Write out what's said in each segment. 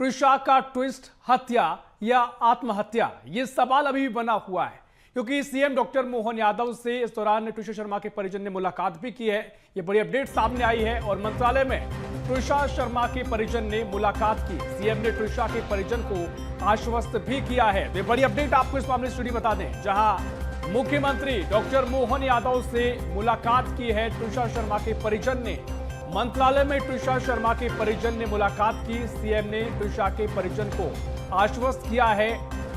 ट्रिशा का ट्विस्ट हत्या या आत्महत्या, ये सवाल अभी भी बना हुआ है क्योंकि सीएम डॉक्टर मोहन यादव से इस दौरान ट्रिशा शर्मा के परिजन ने मुलाकात भी की है। ये बड़ी अपडेट सामने आई है और मंत्रालय में ट्रिशा शर्मा के परिजन ने मुलाकात की। सीएम ने ट्रिशा के परिजन को आश्वस्त भी किया है। ये बड़ी अपडेट आपको इस मामले स्टूडियो बता दें, जहां मुख्यमंत्री डॉक्टर मोहन यादव से मुलाकात की है ट्रिशा शर्मा के परिजन ने। मंत्रालय में ट्रिशा शर्मा के परिजन ने मुलाकात की। सीएम ने ट्रिशा के परिजन को आश्वस्त किया है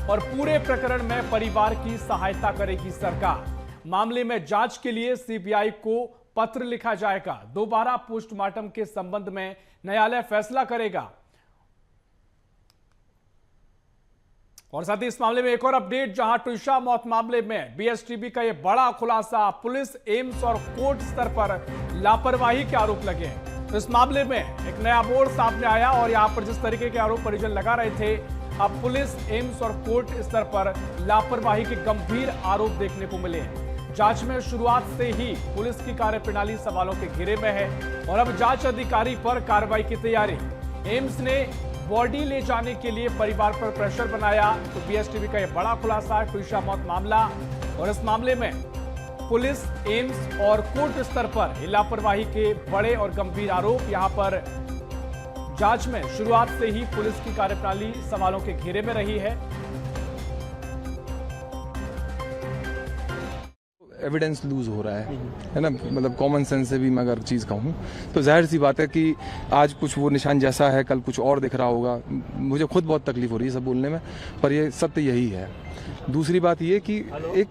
और पूरे प्रकरण में परिवार की सहायता करेगी सरकार। मामले में जांच के लिए सीबीआई को पत्र लिखा जाएगा। दोबारा पोस्टमार्टम के संबंध में न्यायालय फैसला करेगा। और साथ ही इस मामले में एक और अपडेट, जहां ट्रिशा मौत मामले में बीएसटीबी का यह बड़ा खुलासा, पुलिस, एम्स और कोर्ट स्तर पर लापरवाही के आरोप लगे हैं। तो इस मामले में एक नया मोड़ सामने आया और यहां पर जिस तरीके के आरोप परिजन लगा रहे थे, अब पुलिस, एम्स और कोर्ट स्तर पर लापरवाही के गंभीर आरोप देखने को मिले हैं। जांच में शुरुआत से ही पुलिस की कार्यप्रणाली सवालों के घेरे में है और अब जांच अधिकारी पर कार्रवाई की तैयारी। एम्स ने बॉडी ले जाने के लिए परिवार पर प्रेशर बनाया। तो बीएसटीबी का यह बड़ा खुलासा, ट्रिशा मौत मामला, और इस मामले में पुलिस, एम्स और कोर्ट स्तर पर लापरवाही के बड़े और गंभीर आरोप। यहां पर जांच में शुरुआत से ही पुलिस की कार्यप्रणाली सवालों के घेरे में रही है। एविडेंस लूज हो रहा है ना, मतलब कॉमन सेंस से भी मैं अगर चीज़ कहूँ तो जाहिर सी बात है कि आज कुछ वो निशान जैसा है, कल कुछ और दिख रहा होगा। मुझे खुद बहुत तकलीफ हो रही है सब बोलने में, पर ये सत्य यही है। दूसरी बात ये कि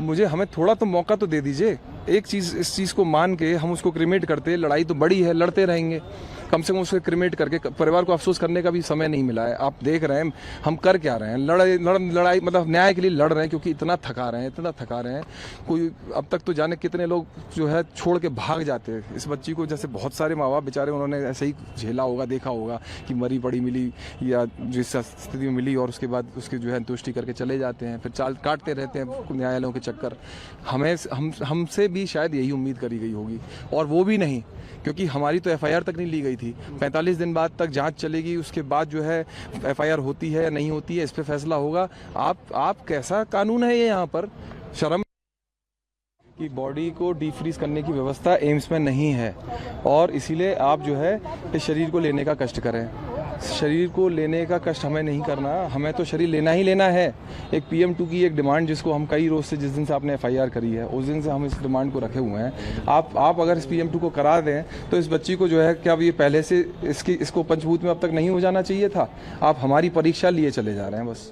मुझे हमें थोड़ा तो मौका तो दे दीजिए। एक चीज़, इस चीज़ को मान के हम उसको क्रिमेट करते, लड़ाई तो बड़ी है, लड़ते रहेंगे, कम से कम उसको क्रिमेट करके परिवार को अफसोस करने का भी समय नहीं मिला है। आप देख रहे हैं हम कर क्या रहे हैं, लड़ाई मतलब न्याय के लिए लड़ रहे हैं क्योंकि इतना थका रहे हैं। कोई अब तक तो जाने कितने लोग जो है छोड़ के भाग जाते हैं इस बच्ची को। जैसे बहुत सारे माँ बाप बेचारे, उन्होंने ऐसे ही झेला होगा, देखा होगा कि मरी पड़ी मिली या जिस स्थिति में मिली, और उसके बाद उसकी जो है अंत्येष्टि करके चले जाते हैं, फिर चाल काटते रहते हैं न्यायालयों के चक्कर। हमसे भी शायद यही उम्मीद करी गई होगी, और वो भी नहीं, क्योंकि हमारी तो एफआईआर तक नहीं ली गई थी। 45 दिन बाद तक जांच चलेगी, उसके बाद जो है एफआईआर होती है या नहीं होती है, इस पे फैसला होगा। आप कैसा कानून है ये? यहाँ पर शर्म कि बॉडी को डीफ्रीज करने की व्यवस्था एम्स में नहीं है, और इसीलिए आप जो है इस शरीर को लेने का कष्ट करें। शरीर को लेने का कष्ट हमें नहीं करना, हमें तो शरीर लेना ही लेना है। एक PM2 की एक डिमांड, जिसको हम कई रोज से, जिस दिन से आपने एफआईआर करी है उस दिन से हम इस डिमांड को रखे हुए हैं। आप अगर इस PM2 को करा दें तो इस बच्ची को जो है, क्या ये पहले से इसको पंचभूत में अब तक नहीं हो जाना चाहिए था? आप हमारी परीक्षा लिए चले जा रहे हैं बस।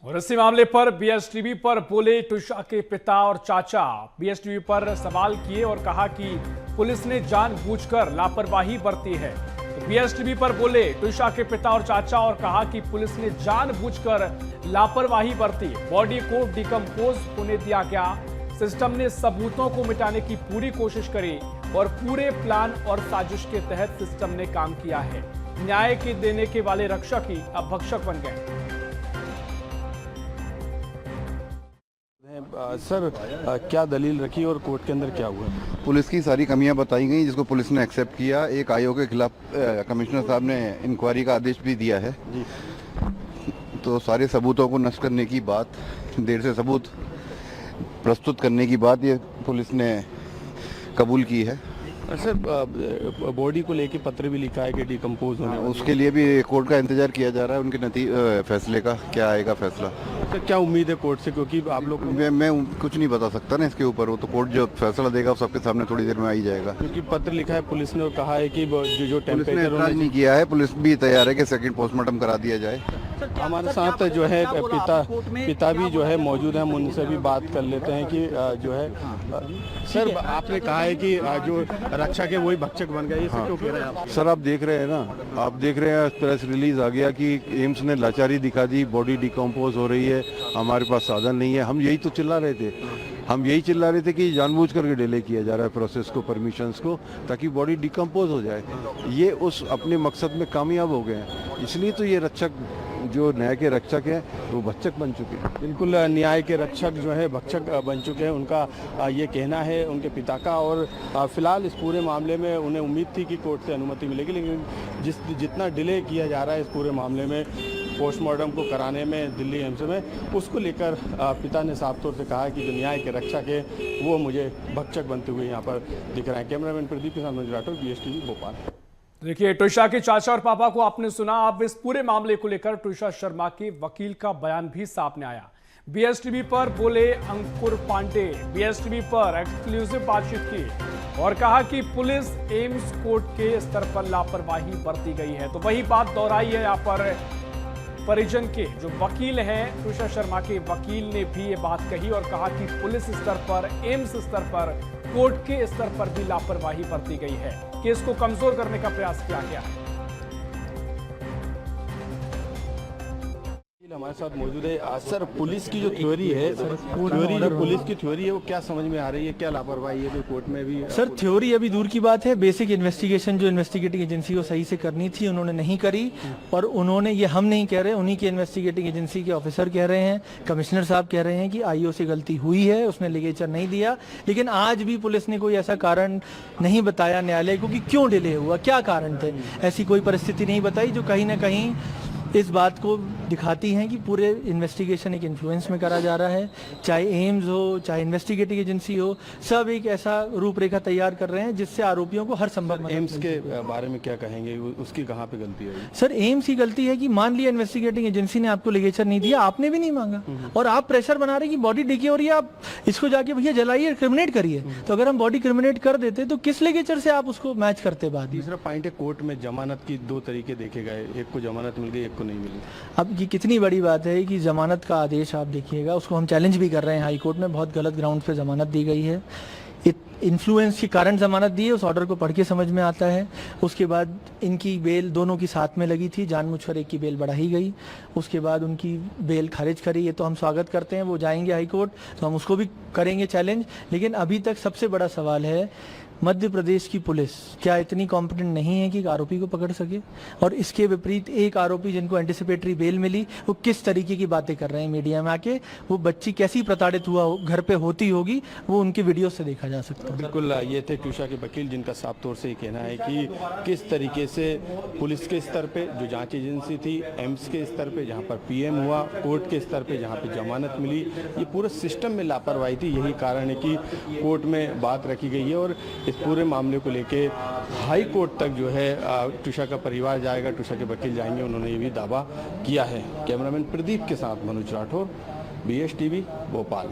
और इसी मामले पर बीएसटीवी पर बोले ट्रिशा के पिता और चाचा। बीएसटीवी पर सवाल किए और कहा कि पुलिस ने जानबूझकर लापरवाही बरती है। तो बीएसटीवी पर बोले ट्रिशा के पिता और चाचा और कहा कि पुलिस ने जानबूझकर लापरवाही बरती, बॉडी को डिकम्पोज होने दिया गया, सिस्टम ने सबूतों को मिटाने की पूरी कोशिश करी और पूरे प्लान और साजिश के तहत सिस्टम ने काम किया है। न्याय के देने के वाले रक्षक ही अब भक्षक बन गए। सर, क्या दलील रखी और कोर्ट के अंदर क्या हुआ? पुलिस की सारी कमियां बताई गई, जिसको पुलिस ने एक्सेप्ट किया। एक आयोग के खिलाफ कमिश्नर साहब ने इंक्वायरी का आदेश भी दिया है जी। तो सारे सबूतों को नष्ट करने की बात, देर से सबूत प्रस्तुत करने की बात, ये पुलिस ने कबूल की है। सर, बॉडी को लेके पत्र भी लिखा है कि डिकम्पोज होने, उसके लिए भी कोर्ट का इंतजार किया जा रहा है, उनके फैसले का। क्या आएगा फैसला? सर, क्या उम्मीद है कोर्ट से? क्योंकि आप लोग, मैं कुछ नहीं बता सकता ना इसके ऊपर, वो तो कोर्ट जो फैसला देगा वो सबके सामने थोड़ी देर में आ ही जाएगा। क्योंकि पत्र लिखा है पुलिस ने और कहा है कि जो टेम्परेचर नहीं किया है, पुलिस भी तैयार है कि सेकंड पोस्टमार्टम करा दिया जाए। हमारे साथ जो है पिता भी जो है मौजूद है, हम उनसे भी बात कर लेते हैं कि जो है। सर, आपने कहा है कि जो रक्षक है वही भक्षक बन गया, ये सब क्यों कह रहे हैं आप? सर, आप देख रहे हैं ना, आप देख रहे हैं प्रेस रिलीज आ गया कि एम्स ने लाचारी दिखा दी, बॉडी डिकम्पोज हो रही है, हमारे पास साधन नहीं है। हम यही तो चिल्ला रहे थे कि जानबूझ करके डिले किया जा रहा है प्रोसेस को, परमिशंस को, ताकि बॉडी डिकम्पोज हो जाए। ये उस अपने मकसद में कामयाब हो गए हैं, इसलिए तो ये रक्षक जो न्याय के रक्षक हैं वो भक्षक बन चुके हैं। बिल्कुल, न्याय के रक्षक जो है भक्षक बन चुके हैं, उनका ये कहना है उनके पिता का। और फिलहाल इस पूरे मामले में उन्हें उम्मीद थी कि कोर्ट से अनुमति मिलेगी, लेकिन जितना डिले किया जा रहा है इस पूरे मामले में पोस्टमार्टम को कराने में दिल्ली एम्स में, उसको लेकर पिता ने साफ तौर से कहा कि जो न्याय के रक्षक है वो मुझे भक्षक बनते हुए यहाँ पर दिख रहे हैं। कैमरामैन प्रदीप के साथ मनोज राठौर, BSTV भोपाल। देखिए, ट्विशा के चाचा और पापा को आपने सुना। अब इस पूरे मामले को लेकर ट्विशा शर्मा के वकील का बयान भी सामने आया। BSTV पर बोले अंकुर पांडे, BSTV पर एक्सक्लूसिव बातचीत की और कहा कि पुलिस एम्स कोर्ट के स्तर पर लापरवाही बरती गई है। तो वही बात दोहराई है यहाँ पर परिजन के जो वकील हैं, ट्विशा शर्मा के वकील ने भी ये बात कही और कहा कि पुलिस स्तर पर, एम्स स्तर पर, कोर्ट के स्तर पर भी लापरवाही बरती गई है। केस को कमजोर करने का प्रयास किया गया है। हमारे साथ मौजूद है। सर, पुलिस की जो थ्योरी है, पुलिस की थ्योरी है, वो क्या समझ में आ रही है? क्या लापरवाही है? कोर्ट में भी सर थ्योरी अभी दूर की बात है। बेसिक इन्वेस्टिगेशन जो इन्वेस्टिगेटिंग एजेंसी को सही से करनी थी उन्होंने नहीं करी। और उन्होंने, ये हम नहीं कह रहे, उन्हीं के इन्वेस्टिगेटिंग एजेंसी के ऑफिसर कह रहे हैं, कमिश्नर साहब कह रहे हैं कि IO से गलती हुई है, उसने लिगेचर नहीं दिया। लेकिन आज भी पुलिस ने कोई ऐसा कारण नहीं बताया न्यायालय को कि क्यों डिले हुआ, क्या कारण थे। ऐसी कोई परिस्थिति नहीं बताई जो कहीं ना कहीं इस बात को दिखाती हैं कि पूरे इन्वेस्टिगेशन एक इन्फ्लुएंस में करा जा रहा है। चाहे एम्स हो, चाहे इन्वेस्टिगेटिंग एजेंसी हो, सब एक ऐसा रूपरेखा तैयार कर रहे हैं जिससे आरोपियों को हर संभव मदद। एम्स के बारे में क्या कहेंगे? उसकी कहाँ पे गलती है? सर, एम्स की गलती है कि मान लिया इन्वेस्टिगेटिंग एजेंसी ने आपको लिगेचर नहीं दिया, आपने भी नहीं मांगा और आप प्रेशर बना रहे कि बॉडी डिके हो रही है, आप इसको जाके भैया जलाइए, क्रिमिनेट करिए। तो अगर हम बॉडी क्रिमिनेट कर देते तो किस लिगेचर से आप उसको मैच करते? बाद तीसरा पॉइंट है, कोर्ट में जमानत की दो तरीके देखे गए, एक को जमानत मिल गई, एक को नहीं मिली। अब ये कितनी बड़ी बात है कि जमानत का आदेश आप देखिएगा, उसको हम चैलेंज भी कर रहे हैं हाई कोर्ट में। बहुत गलत ग्राउंड पे जमानत दी गई है, इन्फ्लुएंस के कारण जमानत दी है। उस ऑर्डर को पढ़ के समझ में आता है। उसके बाद इनकी बेल दोनों की साथ में लगी थी, जानबूझकर एक की बेल बढ़ाई गई, उसके बाद उनकी बेल खारिज करी। ये तो हम स्वागत करते हैं, वो जाएंगे हाई कोर्ट तो हम उसको भी करेंगे चैलेंज। लेकिन अभी तक सबसे बड़ा सवाल है, मध्य प्रदेश की पुलिस क्या इतनी कॉम्पिटेंट नहीं है कि एक आरोपी को पकड़ सके? और इसके विपरीत एक आरोपी जिनको एंटिसिपेटरी बेल मिली, वो किस तरीके की बातें कर रहे हैं मीडिया में आके। वो बच्ची कैसी प्रताड़ित हुआ घर पे होती होगी, वो उनके वीडियो से देखा जा सकता है। बिल्कुल, ये थे ट्विशा के वकील जिनका साफ तौर से ये कहना है कि किस तरीके से पुलिस के स्तर पे जो जांच एजेंसी थी, एम्स के स्तर पे जहां पर PM हुआ, कोर्ट के स्तर पे जहां पे जमानत मिली, ये पूरे सिस्टम में लापरवाही थी। यही कारण है कि कोर्ट में बात रखी गई है और इस पूरे मामले को लेके हाई कोर्ट तक जो है ट्विशा का परिवार जाएगा, ट्विशा के वकील जाएंगे, उन्होंने ये भी दावा किया है। कैमरामैन प्रदीप के साथ मनोज राठौर, BSTV भोपाल।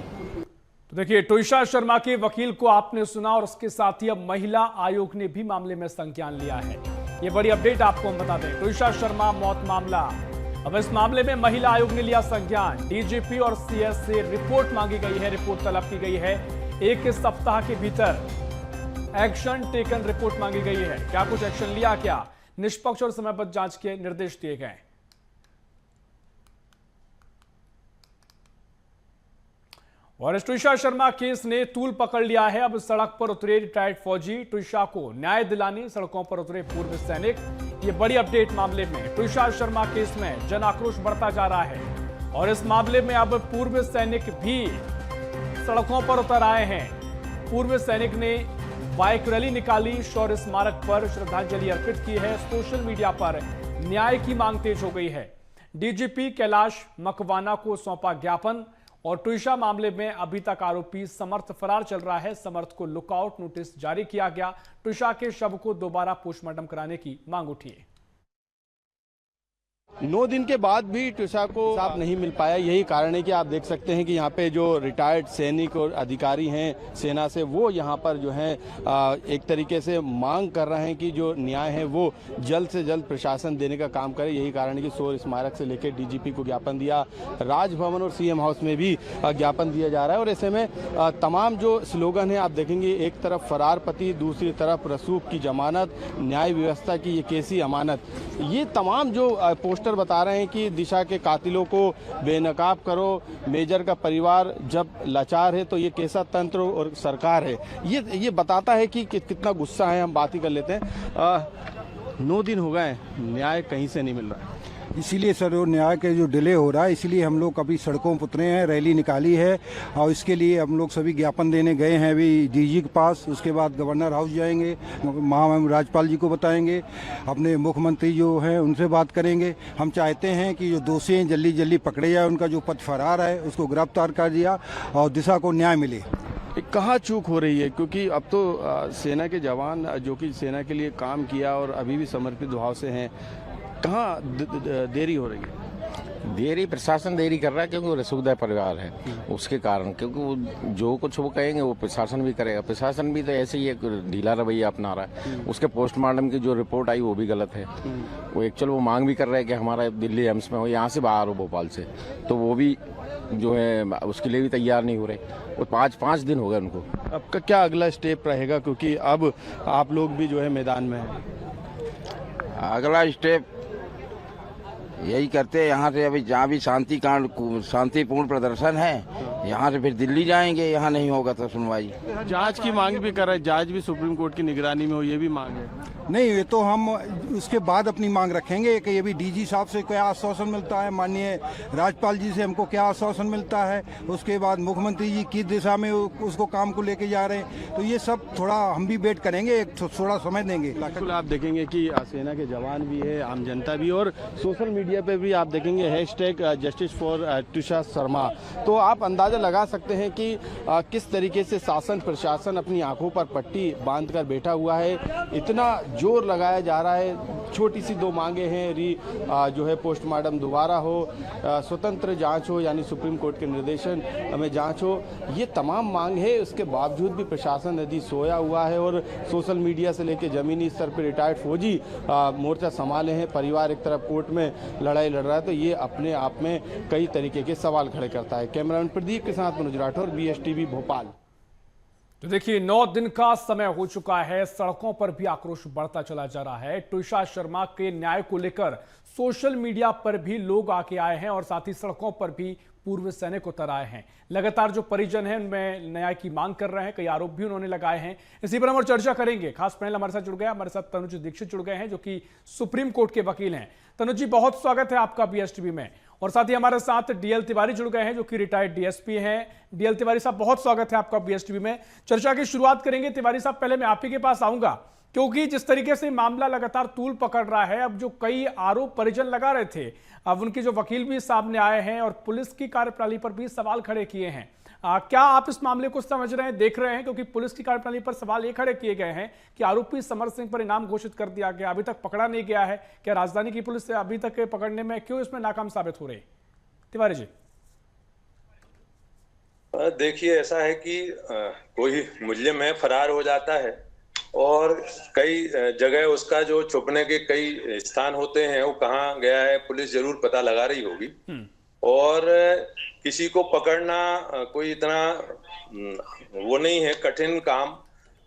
तो देखिए, ट्विशा शर्मा के वकील को आपने सुना और उसके साथ ही अब महिला आयोग ने भी मामले में संज्ञान लिया है। ये बड़ी अपडेट आपको हम बता दें। ट्विशा शर्मा मौत मामला, अब इस मामले में महिला आयोग ने लिया संज्ञान। DGP और CS से रिपोर्ट मांगी गई है, रिपोर्ट तलब की गई है। एक सप्ताह के भीतर एक्शन टेकन रिपोर्ट मांगी गई है। क्या कुछ एक्शन लिया, क्या निष्पक्ष और समयबद्ध जांच के निर्देश दिए गए। और ट्विशा शर्मा केस ने तूल पकड़ लिया है। अब सड़क पर उतरे रिटायर्ड फौजी, ट्विशा को न्याय दिलाने सड़कों पर उतरे पूर्व सैनिक। ये बड़ी अपडेट मामले में। ट्विशा शर्मा केस में जन आक्रोश बढ़ता जा रहा है और इस मामले में अब पूर्व सैनिक भी सड़कों पर उतर आए हैं। पूर्व सैनिक ने बाइक रैली निकाली, शौर्य स्मारक पर श्रद्धांजलि अर्पित की है। सोशल मीडिया पर न्याय की मांग तेज हो गई है। DGP कैलाश मकवाना को सौंपा ज्ञापन और ट्विशा मामले में अभी तक आरोपी समर्थ फरार चल रहा है। समर्थ को लुकआउट नोटिस जारी किया गया। ट्विशा के शव को दोबारा पोस्टमार्टम कराने की मांग उठी है। 9 दिन के बाद भी ट्विशा को इंसाफ नहीं मिल पाया। यही कारण है कि आप देख सकते हैं कि यहाँ पे जो रिटायर्ड सैनिक और अधिकारी हैं सेना से, वो यहाँ पर जो है एक तरीके से मांग कर रहे हैं कि जो न्याय है वो जल्द से जल्द प्रशासन देने का काम करे। यही कारण है कि शौर्य स्मारक से लेकर DGP को ज्ञापन दिया, राजभवन और CM हाउस में भी ज्ञापन दिया जा रहा है। और ऐसे में तमाम जो स्लोगन है आप देखेंगे, एक तरफ फरार पति, दूसरी तरफ रसूख की जमानत, न्याय व्यवस्था की ये कैसी अमानत, ये तमाम जो पोस्टर बता रहे हैं कि दिशा के कातिलों को बेनकाब करो, मेजर का परिवार जब लाचार है तो ये कैसा तंत्र और सरकार है, ये बताता है कि कितना गुस्सा है। हम बात ही कर लेते हैं। 9 दिन हो गए, न्याय कहीं से नहीं मिल रहा है। इसीलिए सर वो न्याय के जो डिले हो रहा है, इसीलिए हम लोग अभी सड़कों पर उतरे हैं, रैली निकाली है और इसके लिए हम लोग सभी ज्ञापन देने गए हैं अभी डीजी के पास। उसके बाद गवर्नर हाउस जाएंगे, महामहिम राज्यपाल जी को बताएंगे, अपने मुख्यमंत्री जो हैं उनसे बात करेंगे। हम चाहते हैं कि जो दोषी हैं जल्दी जल्दी पकड़े जाए, उनका जो पथ फरार है उसको गिरफ्तार कर दिया और दिशा को न्याय मिले। कहाँ चूक हो रही है, क्योंकि अब तो सेना के जवान जो कि सेना के लिए काम किया और अभी भी समर्पित भाव से हैं, कहाँ देरी हो रही है? देरी प्रशासन देरी कर रहा है क्योंकि वो रसूखदार परिवार है, उसके कारण। क्योंकि वो जो कुछ वो कहेंगे वो प्रशासन भी करेगा। प्रशासन भी तो ऐसे ही एक ढीला रवैया अपना रहा है। उसके पोस्टमार्टम की जो रिपोर्ट आई वो भी गलत है। वो एक्चुअल वो मांग भी कर रहे हैं कि हमारा दिल्ली एम्स में हो, यहाँ से बाहर हो, भोपाल से, तो वो भी जो है उसके लिए भी तैयार नहीं हो रहे। वो पाँच दिन हो गए उनको। आपका क्या अगला स्टेप रहेगा, क्योंकि अब आप लोग भी जो है मैदान में हैं? अगला स्टेप यही करते हैं, यहाँ से अभी जहाँ भी शांतिपूर्ण प्रदर्शन है, यहाँ से फिर दिल्ली जाएंगे। यहाँ नहीं होगा तो सुनवाई। जांच की मांग भी कर रहे हैं, जांच भी सुप्रीम कोर्ट की निगरानी में हो, ये भी मांग है? नहीं, ये तो हम उसके बाद अपनी मांग रखेंगे कि ये भी डीजी साहब से क्या आश्वासन मिलता है, माननीय राज्यपाल जी से हमको क्या आश्वासन मिलता है, उसके बाद मुख्यमंत्री जी किस दिशा में उसको काम को लेके जा रहे हैं, तो ये सब थोड़ा हम भी वेट करेंगे, थोड़ा समय देंगे। बिल्कुल, आप देखेंगे कि सेना के जवान भी है, आम जनता भी, और सोशल मीडिया पे भी आप देखेंगे #जस्टिस फॉर तुषार शर्मा। तो आप अंदाजा लगा सकते हैं कि किस तरीके से शासन प्रशासन अपनी आंखों पर पट्टी बांधकर बैठा हुआ है। इतना जोर लगाया जा रहा है। छोटी सी 2 मांगे हैं, जो है पोस्टमार्टम दोबारा हो, स्वतंत्र जांच हो, यानी सुप्रीम कोर्ट के निर्देशन में जांच हो। ये तमाम मांग है, उसके बावजूद भी प्रशासन यदि सोया हुआ है और सोशल मीडिया से लेकर जमीनी स्तर पर रिटायर्ड फौजी मोर्चा संभाले हैं, परिवार एक तरफ कोर्ट में लड़ाई लड़ रहा है, तो ये अपने आप में कई तरीके के सवाल खड़े करता है। कैमरामैन प्रदीप के साथ मनोज राठौर, BSTV भोपाल। तो देखिए 9 दिन का समय हो चुका है, सड़कों पर भी आक्रोश बढ़ता चला जा रहा है। तुषार शर्मा के न्याय को लेकर सोशल मीडिया पर भी लोग आके आए हैं और साथ ही सड़कों पर भी पूर्व सैनिक उतर आए हैं। लगातार जो परिजन हैं उनमें न्याय की मांग कर रहे हैं, कई आरोप भी उन्होंने लगाए हैं। इसी पर हम और चर्चा करेंगे। खास पैनल हमारे साथ जुड़ गया, हमारे साथ तनुज दीक्षित जुड़ गए हैं जो कि सुप्रीम कोर्ट के वकील हैं। तनुज जी, बहुत स्वागत है आपका BSTV में। और साथ ही हमारे साथ DL तिवारी जुड़ गए हैं जो कि रिटायर्ड DSP हैं। DL तिवारी साहब, बहुत स्वागत है आपका BSTV में। चर्चा की शुरुआत करेंगे। तिवारी साहब, पहले मैं आप ही के पास आऊंगा क्योंकि जिस तरीके से मामला लगातार तूल पकड़ रहा है, अब जो कई आरोप परिजन लगा रहे थे, अब उनके जो वकील भी सामने आए हैं और पुलिस की कार्यप्रणाली पर भी सवाल खड़े किए हैं। क्या आप इस मामले को समझ रहे हैं, देख रहे हैं? क्योंकि पुलिस की कार्यप्रणाली पर सवाल ये खड़े किए गए हैं कि आरोपी समर सिंह पर इनाम घोषित कर दिया गया, अभी तक पकड़ा नहीं गया है। क्या राजधानी की पुलिस से अभी तक पकड़ने में क्यों इसमें नाकाम साबित हो रही? तिवारी जी, देखिए, ऐसा है कि कोई मुजरिम है, फरार हो जाता है और कई जगह उसका जो छुपने के कई स्थान होते हैं, वो कहाँ गया है पुलिस जरूर पता लगा रही होगी। और किसी को पकड़ना कोई इतना वो नहीं है कठिन काम।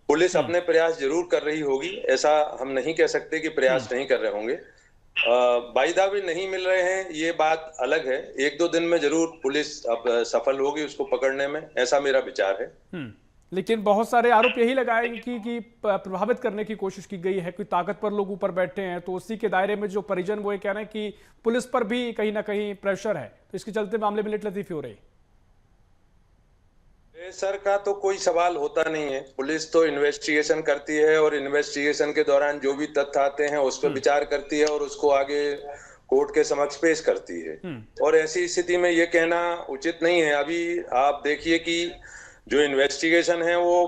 पुलिस अपने प्रयास जरूर कर रही होगी, ऐसा हम नहीं कह सकते कि प्रयास नहीं कर रहे होंगे। वायदा भी नहीं मिल रहे हैं, ये बात अलग है। 1-2 दिन में जरूर पुलिस अब सफल होगी उसको पकड़ने में, ऐसा मेरा विचार है। लेकिन बहुत सारे आरोप यही लगाए कि प्रभावित करने की कोशिश की गई है, कोई ताकत पर लोग ऊपर बैठे हैं, तो उसी के दायरे में जो परिजन वो ये कह रहे हैं कि पुलिस पर भी कहीं ना कहीं प्रेशर है, तो इसके चलते मामले में लेटलतीफी हो रही। प्रेशर का तो कोई सवाल होता नहीं है। पुलिस तो इन्वेस्टिगेशन करती है और इन्वेस्टिगेशन के दौरान जो भी तथ्य आते हैं उस पर विचार करती है और उसको आगे कोर्ट के समक्ष पेश करती है। और ऐसी स्थिति में ये कहना उचित नहीं है। अभी आप देखिए कि जो इन्वेस्टिगेशन है वो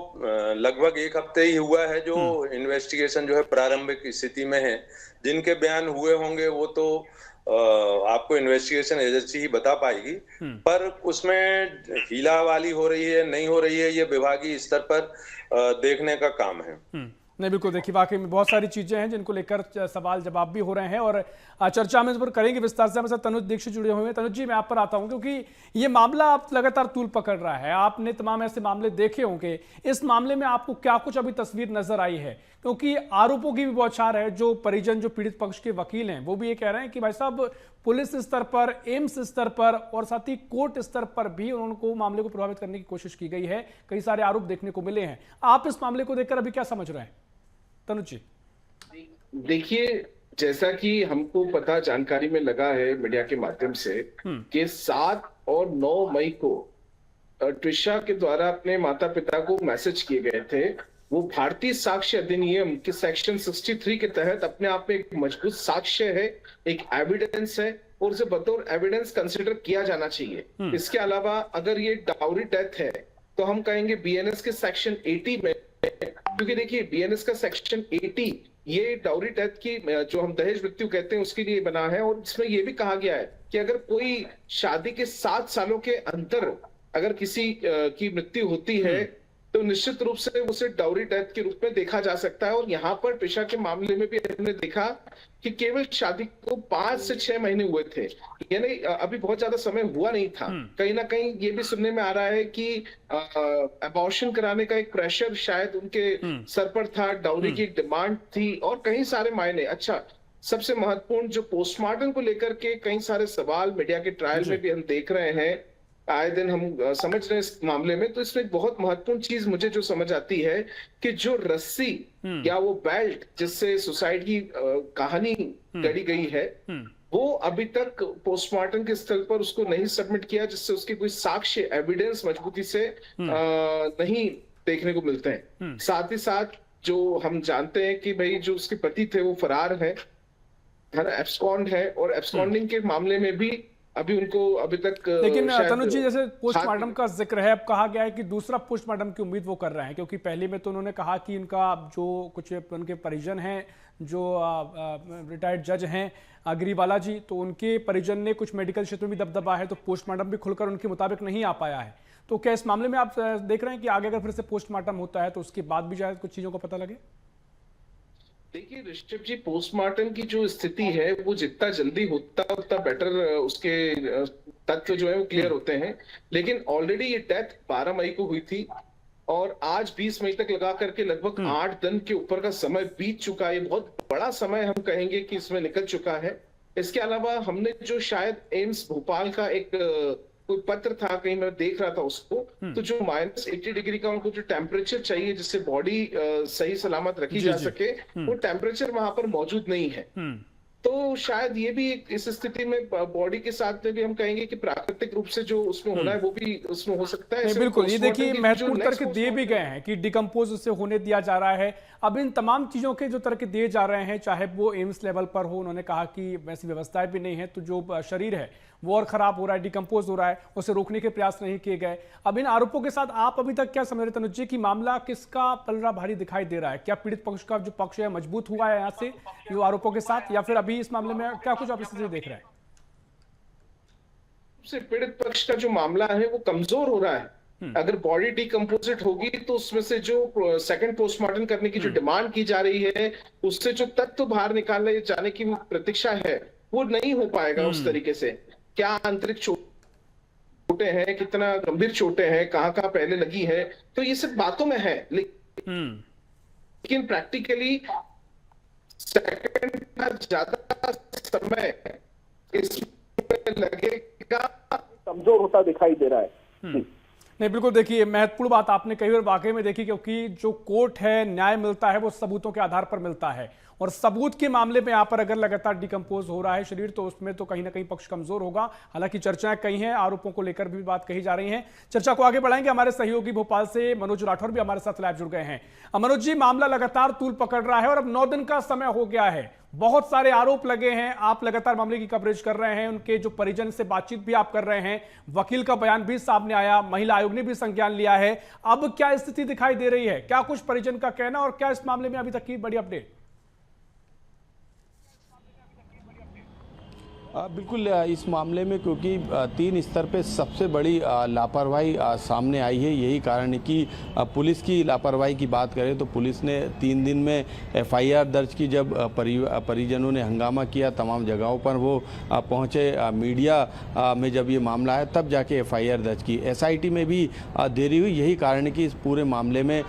लगभग 1 हफ्ते ही हुआ है जो इन्वेस्टिगेशन जो है प्रारंभिक स्थिति में है। जिनके बयान हुए होंगे वो तो आपको इन्वेस्टिगेशन एजेंसी ही बता पाएगी, पर उसमें हीलावाली हो रही है नहीं हो रही है, ये विभागीय स्तर पर देखने का काम है। नहीं, बिल्कुल। देखिए, वाकई में बहुत सारी चीजें हैं जिनको लेकर सवाल जवाब भी हो रहे हैं और चर्चा में इस पर करेंगे विस्तार से। हमारे साथ तनुज दीक्षित जुड़े हुए हैं। तनुज जी, मैं आप पर आता हूं क्योंकि ये मामला आप लगातार तूल पकड़ रहा है, आपने तमाम ऐसे मामले देखे होंगे। इस मामले में आपको क्या कुछ अभी तस्वीर नजर आई है? क्योंकि आरोपों की भी बौछार है। जो परिजन, जो पीड़ित पक्ष के वकील हैं, वो भी ये कह रहे हैं कि भाई साहब, पुलिस स्तर पर, एम्स स्तर पर और साथ ही कोर्ट स्तर पर भी उनको मामले को प्रभावित करने की कोशिश की गई है। कई सारे आरोप देखने को मिले हैं। आप इस मामले को देखकर अभी क्या समझ रहे हैं तनुज जी? देखिए, जैसा कि हमको पता जानकारी में लगा है मीडिया के माध्यम से कि 7 और 9 मई को ट्रिशा के द्वारा अपने माता पिता को मैसेज किए गए थे। वो भारतीय साक्ष्य अधिनियम के सेक्शन 63 के तहत अपने आप में एक मजबूत साक्ष्य है, एक एविडेंस है और उसे बतौर एविडेंस कंसिडर किया जाना चाहिए। इसके अलावा अगर ये डाउरी डेथ है तो हम कहेंगे बीएनएस के सेक्शन 80 में, क्योंकि देखिए बीएनएस का सेक्शन 80 ये डाउरी डेथ की जो हम दहेज मृत्यु कहते हैं उसके लिए बना है और इसमें ये भी कहा गया है कि अगर कोई शादी के 7 सालों के अंदर अगर किसी की मृत्यु होती है तो निश्चित रूप से उसे डाउरी डेथ के रूप में देखा जा सकता है। और यहाँ पर ट्रिशा के मामले में भी हमने देखा कि केवल शादी को 5 से 6 महीने हुए थे, यानी अभी बहुत ज्यादा समय हुआ नहीं था। कहीं ना कहीं ये भी सुनने में आ रहा है कि अबॉर्शन कराने का एक प्रेशर शायद उनके सर पर था, डाउरी की डिमांड थी और कई सारे मायने। अच्छा, सबसे महत्वपूर्ण जो पोस्टमार्टम को लेकर के कई सारे सवाल मीडिया के ट्रायल में भी हम देख रहे हैं, आए दिन हम समझ रहे हैं इस मामले में। तो इसमें एक बहुत महत्वपूर्ण चीज मुझे जो समझ आती है कि जो रस्सी या वो बेल्ट जिससे सुसाइड की कहानी गढ़ी गई है वो अभी तक पोस्टमार्टम के स्थल पर उसको नहीं सबमिट किया, जिससे उसके कोई साक्ष्य एविडेंस मजबूती से नहीं देखने को मिलते हैं। साथ ही साथ जो हम जानते हैं कि भाई जो उसके पति थे वो फरार है ना, एब्सकॉन्ड है और एब्सकॉन्डिंग के मामले में भी अभी उनको अभी तक लेकिन तनुज जी जैसे पोस्टमार्टम का जिक्र है, अब कहा गया है कि दूसरा पोस्टमार्टम की उम्मीद वो कर रहे हैं, क्योंकि पहले में तो उन्होंने कहा कि इनका जो कुछ उनके परिजन हैं जो रिटायर्ड जज हैं अग्रीवाला जी, तो उनके परिजन ने कुछ मेडिकल क्षेत्र में भी दबदबा है, तो पोस्टमार्टम भी खुलकर उनके मुताबिक नहीं आ पाया है। तो क्या इस मामले में आप देख रहे हैं कि आगे अगर फिर से पोस्टमार्टम होता है तो उसके बाद भी शायद कुछ चीजों का पता लगे? देखिए ऋषभ जी, पोस्टमार्टम की जो स्थिति है वो जितना जल्दी होता उतना बेटर, उसके तथ्य जो है वो क्लियर होते हैं। लेकिन ऑलरेडी ये डेथ 12 मई को हुई थी और आज 20 मई तक लगा करके लगभग 8 दिन के ऊपर का समय बीत चुका है। ये बहुत बड़ा समय हम कहेंगे कि इसमें निकल चुका है। इसके अलावा हमने जो शायद एम्स भोपाल का एक कोई पत्र था, कहीं मैं देख रहा था उसको, तो जो -80 डिग्री का उनको जो टेम्परेचर चाहिए जिससे बॉडी सही सलामत रखी जा सके, वो टेम्परेचर वहां पर मौजूद नहीं है। तो शायद ये भी इस स्थिति में बॉडी के साथ में भी हम कहेंगे कि प्राकृतिक रूप से जो उसमें होना है वो भी उसमें हो सकता है। बिल्कुल, ये देखिए महत्वपूर्ण तर्क दिए भी गए हैं कि डिकम्पोज उससे होने दिया जा रहा है। अब इन तमाम चीजों के जो तर्क दिए जा रहे हैं, चाहे वो एम्स लेवल पर हो, उन्होंने कहा कि वैसी व्यवस्थाएं भी नहीं है, तो जो शरीर है वो और खराब हो रहा है, डिकम्पोज हो रहा है, उसे रोकने के प्रयास नहीं किए गए। अब इन आरोपों के साथ आप अभी तक क्या समझ रहे तनुज जी कि मामला किसका पलड़ा भारी दिखाई दे रहा है? क्या पीड़ित पक्ष का जो पक्ष है मजबूत हुआ है यहाँ से ये आरोपों के साथ, या फिर अभी इस मामले में क्या कुछ आप स्थिति देख रहे हैं? सबसे पीड़ित पक्ष का जो मामला है वो कमजोर हो रहा है। अगर बॉडी डिकम्पोजिट होगी तो उसमें से जो सेकंड पोस्टमार्टम करने की जो डिमांड की जा रही है उससे जो तत्व बाहर निकाले जाने की प्रतीक्षा है वो नहीं हो पाएगा उस तरीके से। क्या आंतरिक चोटें हैं, कितना गंभीर चोटें हैं, कहां कहां पहले लगी है, तो ये सब बातों में है। लेकिन प्रैक्टिकली सेकंड का ज्यादा समय इसमें लगेगा, कमजोर होता दिखाई दे रहा है। नहीं, बिल्कुल देखिए महत्वपूर्ण बात आपने कही और वाकई में देखी, क्योंकि जो कोर्ट है न्याय मिलता है वो सबूतों के आधार पर मिलता है, और सबूत के मामले में यहाँ पर अगर लगातार डिकम्पोज हो रहा है शरीर तो उसमें तो कहीं ना कहीं पक्ष कमजोर होगा। हालांकि चर्चाएं कई हैं, आरोपों को लेकर भी बात कही जा रही है। चर्चा को आगे बढ़ाएंगे, हमारे सहयोगी भोपाल से मनोज राठौर भी हमारे साथ लाइव जुड़ गए हैं। मनोज जी, मामला लगातार तूल पकड़ रहा है और अब 9 दिन का समय हो गया है, बहुत सारे आरोप लगे हैं, आप लगातार मामले की कवरेज कर रहे हैं, उनके जो परिजन से बातचीत भी आप कर रहे हैं, वकील का बयान भी सामने आया, महिला आयोग ने भी संज्ञान लिया है। अब क्या स्थिति दिखाई दे रही है, क्या कुछ परिजन का कहना और क्या इस मामले में अभी तक की बड़ी अपडेट? बिल्कुल, इस मामले में क्योंकि 3 स्तर पे सबसे बड़ी लापरवाही सामने आई है। यही कारण है कि पुलिस की लापरवाही की बात करें तो पुलिस ने 3 दिन में FIR दर्ज की। जब परिजनों ने हंगामा किया, तमाम जगहों पर वो पहुंचे, मीडिया में जब ये मामला आया तब जाके FIR दर्ज की। SIT में भी देरी हुई। यही कारण है कि इस पूरे मामले में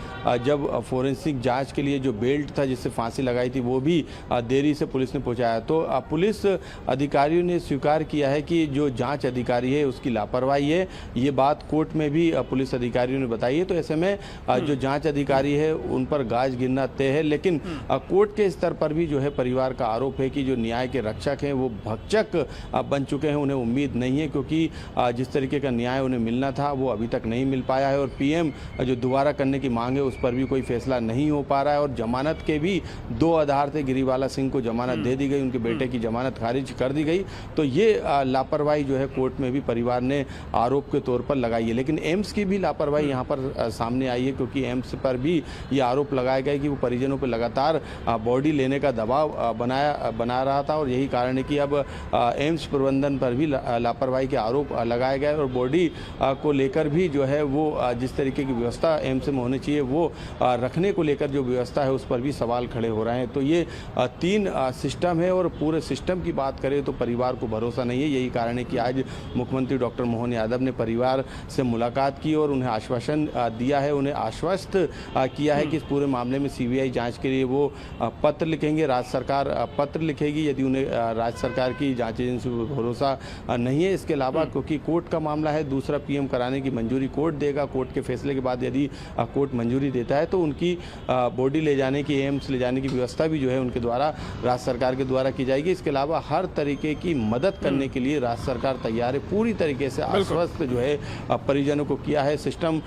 जब फोरेंसिक जाँच के लिए जो बेल्ट था जिससे फांसी लगाई थी वो भी देरी से पुलिस ने पहुँचाया। तो पुलिस अधिकारी अधिकारियों ने स्वीकार किया है कि जो जांच अधिकारी है उसकी लापरवाही है। ये बात कोर्ट में भी पुलिस अधिकारियों ने बताई है। तो ऐसे में जो जांच अधिकारी है उन पर गाज गिरना तय है। लेकिन कोर्ट के स्तर पर भी जो है परिवार का आरोप है कि जो न्याय के रक्षक हैं वो भक्षक बन चुके हैं। उन्हें उम्मीद नहीं है, क्योंकि जिस तरीके का न्याय उन्हें मिलना था वो अभी तक नहीं मिल पाया है। और पीएम जो दोबारा करने की मांग है उस पर भी कोई फैसला नहीं हो पा रहा है। और जमानत के भी 2 आधार थे। गिरीवाला सिंह को जमानत दे दी गई, उनके बेटे की जमानत खारिज कर दी गई। तो ये लापरवाही जो है कोर्ट में भी परिवार ने आरोप के तौर पर लगाई है। लेकिन एम्स की भी लापरवाही यहाँ पर सामने आई है, क्योंकि एम्स पर भी ये आरोप लगाया गया कि वो परिजनों पर लगातार बॉडी लेने का दबाव बना रहा था। और यही कारण है कि अब एम्स प्रबंधन पर भी लापरवाही के आरोप लगाए गए। और बॉडी को लेकर भी जो है वो जिस तरीके की व्यवस्था एम्स में होनी चाहिए वो रखने को लेकर जो व्यवस्था है उस पर भी सवाल खड़े हो रहे हैं। तो ये 3 सिस्टम है, और पूरे सिस्टम की बात करें तो परिवार को भरोसा नहीं है। यही कारण है कि आज मुख्यमंत्री डॉक्टर मोहन यादव ने परिवार से मुलाकात की और उन्हें आश्वासन दिया है, उन्हें आश्वस्त किया है कि इस पूरे मामले में सीबीआई जांच के लिए वो पत्र लिखेंगे, राज्य सरकार पत्र लिखेगी यदि उन्हें राज्य सरकार की जांच एजेंसी पर भरोसा नहीं है। इसके अलावा क्योंकि कोर्ट का मामला है, दूसरा पीएम कराने की मंजूरी कोर्ट देगा। कोर्ट के फैसले के बाद यदि कोर्ट मंजूरी देता है तो उनकी बॉडी ले जाने की, एम्स ले जाने की व्यवस्था भी जो है उनके द्वारा राज्य सरकार के द्वारा की जाएगी। इसके अलावा हर तरीके की मदद करने के लिए राज्य सरकार तैयार है। पूरी तरीके से आश्वस्त जो है परिजनों को किया है। सिस्टम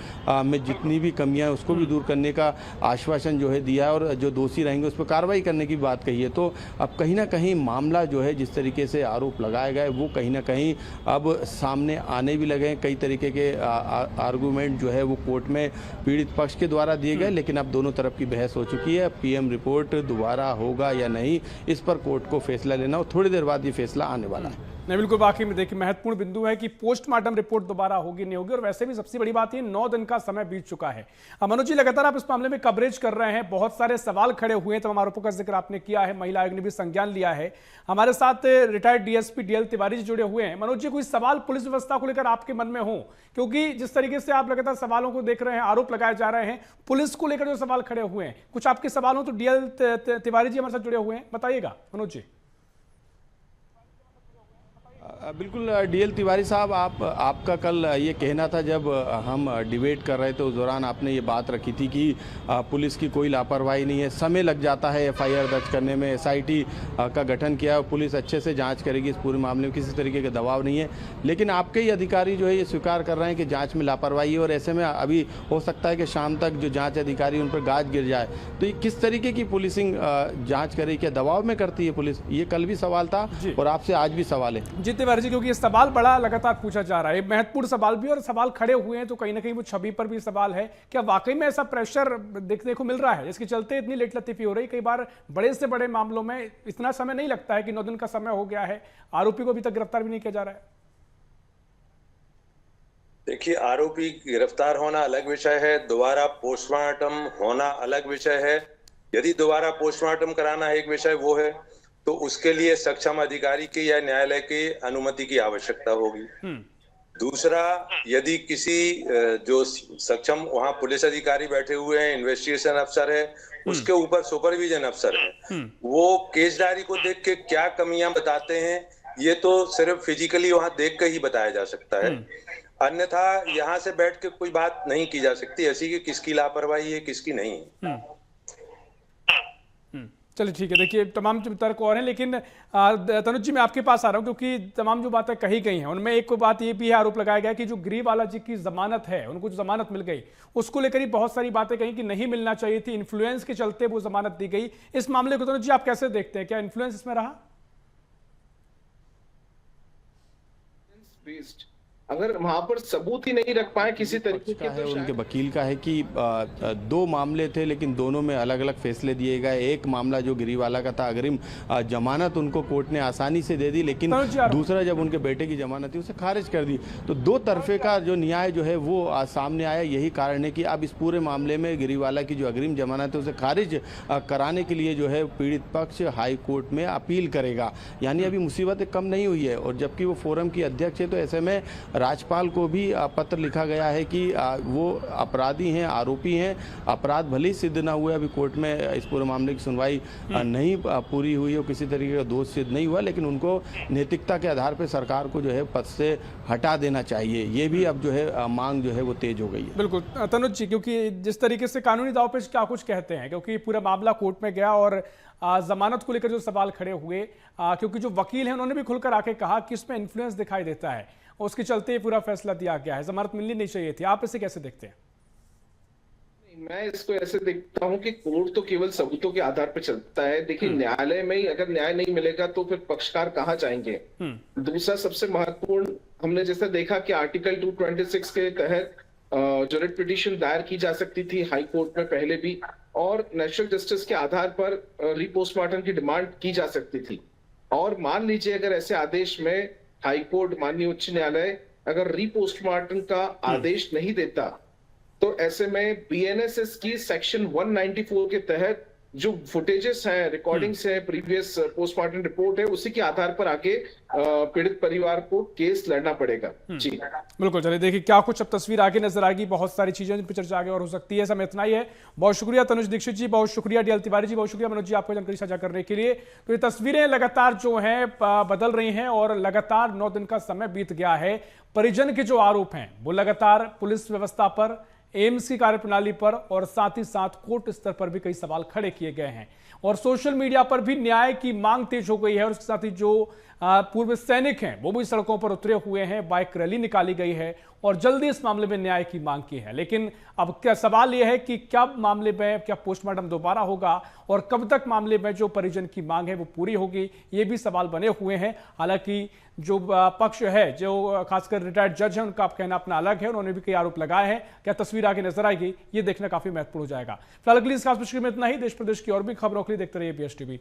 में जितनी भी कमियां हैं उसको भी दूर करने का आश्वासन जो है दिया है, और जो दोषी रहेंगे उस पर कार्रवाई करने की बात कही है। तो अब कहीं ना कहीं मामला जो है जिस तरीके से आरोप लगाए गए वो कहीं ना कहीं अब सामने आने भी लगे हैं। कई तरीके के आर्गूमेंट जो है वो कोर्ट में पीड़ित पक्ष के द्वारा दिए गए, लेकिन अब दोनों तरफ की बहस हो चुकी है। पीएम रिपोर्ट दोबारा होगा या नहीं, इस पर कोर्ट को फैसला लेना, और थोड़ी देर बाद ये फैसला आने वाला है। नहीं, बिल्कुल वाकई में देखिए महत्वपूर्ण बिंदु है कि पोस्टमार्टम रिपोर्ट दोबारा होगी नहीं होगी। और वैसे भी सबसे बड़ी बात ये 9 दिन का समय बीत चुका है। मनोज जी, लगातार आप इस मामले में कवरेज कर रहे हैं, बहुत सारे सवाल खड़े हुए हैं, तमाम आरोपों का जिक्र आपने किया है, महिला आयोग ने भी संज्ञान लिया है। हमारे साथ retired DSP DL Tiwari ji जुड़े हुए हैं। मनोज जी, कोई सवाल पुलिस व्यवस्था को लेकर आपके मन में हो? क्योंकि जिस तरीके से आप लगातार सवालों को देख रहे हैं, आरोप लगाए जा रहे हैं, पुलिस को लेकर जो सवाल खड़े हुए हैं, कुछ आपके सवाल हो तो डीएल तिवारी जी हमारे साथ जुड़े हुए हैं, बताइएगा मनोज जी। बिल्कुल डीएल तिवारी साहब, आपका कल ये कहना था जब हम डिबेट कर रहे थे, उस दौरान आपने ये बात रखी थी कि पुलिस की कोई लापरवाही नहीं है, समय लग जाता है एफआईआर दर्ज करने में, एसआईटी का गठन किया, पुलिस अच्छे से जांच करेगी इस पूरे मामले में, किसी तरीके का दबाव नहीं है। लेकिन आपके ही अधिकारी जो है ये स्वीकार कर रहे हैं कि जाँच में लापरवाही है, और ऐसे में अभी हो सकता है कि शाम तक जो जाँच अधिकारी उन पर गाज गिर जाए। तो ये किस तरीके की पुलिसिंग जाँच करे, क्या दबाव में करती है पुलिस? ये कल भी सवाल था और आपसे आज भी सवाल है जी, क्योंकि ये सवाल बड़ा लगातार पूछा जा रहा है, महत्वपूर्ण सवाल भी, और सवाल खड़े हुए हैं तो कहीं ना कहीं वो छवि पर भी सवाल है। क्या वाकई में ऐसा प्रेशर देखने को मिल रहा है जिसके चलते इतनी लेट लतीफी हो रही? कई बार बड़े से बड़े मामलों में इतना समय नहीं लगता है कि 9 दिन का समय हो गया है, आरोपी को अभी तक गिरफ्तार भी नहीं किया जा रहा है। देखिए, आरोपी गिरफ्तार होना अलग विषय है, दोबारा पोस्टमार्टम होना अलग विषय है। यदि दोबारा पोस्टमार्टम कराना एक विषय वो है तो उसके लिए सक्षम अधिकारी की या न्यायालय की अनुमति की आवश्यकता होगी। दूसरा, यदि किसी जो सक्षम वहां पुलिस अधिकारी बैठे हुए हैं, इन्वेस्टिगेशन अफसर है, उसके ऊपर सुपरविजन अफसर है, वो केस डायरी को देख के क्या कमियां बताते हैं ये तो सिर्फ फिजिकली वहां देख के ही बताया जा सकता है। अन्यथा यहाँ से बैठ के कोई बात नहीं की जा सकती ऐसी कि किसकी लापरवाही है किसकी नहीं है। चलिए ठीक है, देखिए तमाम जो तर्क और हैं, लेकिन तनुज जी मैं आपके पास आ रहा हूं क्योंकि तमाम जो बातें कही गई हैं उनमें एक बात ये भी है, आरोप लगाया गया कि जो गिरीवाला जी की जमानत है, उनको जो जमानत मिल गई उसको लेकर ही बहुत सारी बातें कही कि नहीं मिलना चाहिए थी, इन्फ्लुएंस के चलते वो जमानत दी गई। इस मामले को तनुज जी आप कैसे देखते हैं, क्या इन्फ्लुएंस इसमें रहा? अगर वहां पर सबूत ही नहीं रख पाए किसी तरीके के, है उनके वकील का है कि 2 मामले थे लेकिन दोनों में अलग अलग फैसले दिए गए। एक मामला जो गिरीवाला का था, अग्रिम जमानत उनको कोर्ट ने आसानी से दे दी, लेकिन दूसरा जब उनके बेटे की जमानत थी उसे खारिज कर दी। तो 2 तरफे का जो न्याय जो है वो सामने आया। यही कारण है कि अब इस पूरे मामले में गिरीवाला की जो अग्रिम जमानत है उसे खारिज कराने के लिए जो है पीड़ित पक्ष हाई कोर्ट में अपील करेगा। यानी अभी मुसीबतें कम नहीं हुई है, और जबकि वो फोरम की अध्यक्ष है, तो ऐसे में राज्यपाल को भी पत्र लिखा गया है कि वो अपराधी हैं, आरोपी हैं, अपराध भले ही सिद्ध ना हुए, अभी कोर्ट में इस पूरे मामले की सुनवाई नहीं पूरी हुई हो, किसी तरीके का दोष सिद्ध नहीं हुआ, लेकिन उनको नैतिकता के आधार पर सरकार को जो है पद से हटा देना चाहिए। ये भी अब जो है मांग जो है वो तेज हो गई है। बिल्कुल तनुज जी, क्योंकि जिस तरीके से कानूनी दाव पेच क्या कुछ कहते हैं, क्योंकि पूरा मामला कोर्ट में गया और जमानत को लेकर जो सवाल खड़े हुए, क्योंकि जो वकील हैं उन्होंने भी खुलकर आके कहा कि इसमें इन्फ्लुएंस दिखाई देता है और उसके चलते पूरा फैसला दिया गया है, जमानत मिलनी नहीं चाहिए थी। आप इसे कैसे देखते हैं? मैं इसको ऐसे देखता हूं कि कोर्ट तो केवल सबूतों के आधार पर चलता है। देखिए, न्यायालय में ही अगर न्याय नहीं मिलेगा तो फिर पक्षकार कहाँ जाएंगे। दूसरा सबसे महत्वपूर्ण, हमने जैसा देखा कि आर्टिकल 226 के तहत जो रिट पिटीशन दायर की जा सकती थी हाई कोर्ट में पहले भी, और नेशनल जस्टिस के आधार पर रीपोस्टमार्टम की डिमांड की जा सकती थी। और मान लीजिए अगर ऐसे आदेश में हाई कोर्ट, माननीय उच्च न्यायालय अगर रीपोस्टमार्टम का आदेश नहीं देता, तो ऐसे में बीएनएसएस की सेक्शन 194 के तहत जो फुटेजेस हैं, रिकॉर्डिंग्स हैं, प्रीवियस पोस्टमार्टम रिपोर्ट है, उसी के आधार पर आगे पीड़ित परिवार को केस लड़ना पड़ेगा। जी बिल्कुल, चलिए देखिए क्या कुछ अब तस्वीर आगे नजर आएगी, बहुत सारी चीजें जिन पर चर्चा आगे और हो सकती है। समय इतना ही है। बहुत शुक्रिया तनुज दीक्षित जी, बहुत शुक्रिया डीएल तिवारी जी, बहुत शुक्रिया मनोज जी आपको जानकारी साझा करने के लिए। तो ये तस्वीरें लगातार जो है बदल रही हैं और लगातार 9 दिन का समय बीत गया है। परिजन के जो आरोप हैं वो लगातार पुलिस व्यवस्था पर, एम्स की कार्यप्रणाली पर और साथ ही साथ कोर्ट स्तर पर भी कई सवाल खड़े किए गए हैं और सोशल मीडिया पर भी न्याय की मांग तेज हो गई है। और उसके साथ ही जो पूर्व सैनिक हैं वो भी सड़कों पर उतरे हुए हैं, बाइक रैली निकाली गई है और जल्दी इस मामले में न्याय की मांग की है। लेकिन अब क्या सवाल यह है कि क्या मामले में क्या पोस्टमार्टम दोबारा होगा और कब तक मामले में जो परिजन की मांग है वो पूरी होगी, ये भी सवाल बने हुए हैं। हालांकि जो पक्ष है, जो खासकर रिटायर्ड जज है, उनका कहना अपना अलग है, उन्होंने भी कई आरोप लगाए हैं। क्या तस्वीर आगे नजर आएगी, ये देखना काफी महत्वपूर्ण हो जाएगा। फिलहाल अगली इस खास मुश्किल में इतना ही। देश प्रदेश की और भी खबरों के लिए देखते रहिए BSTV।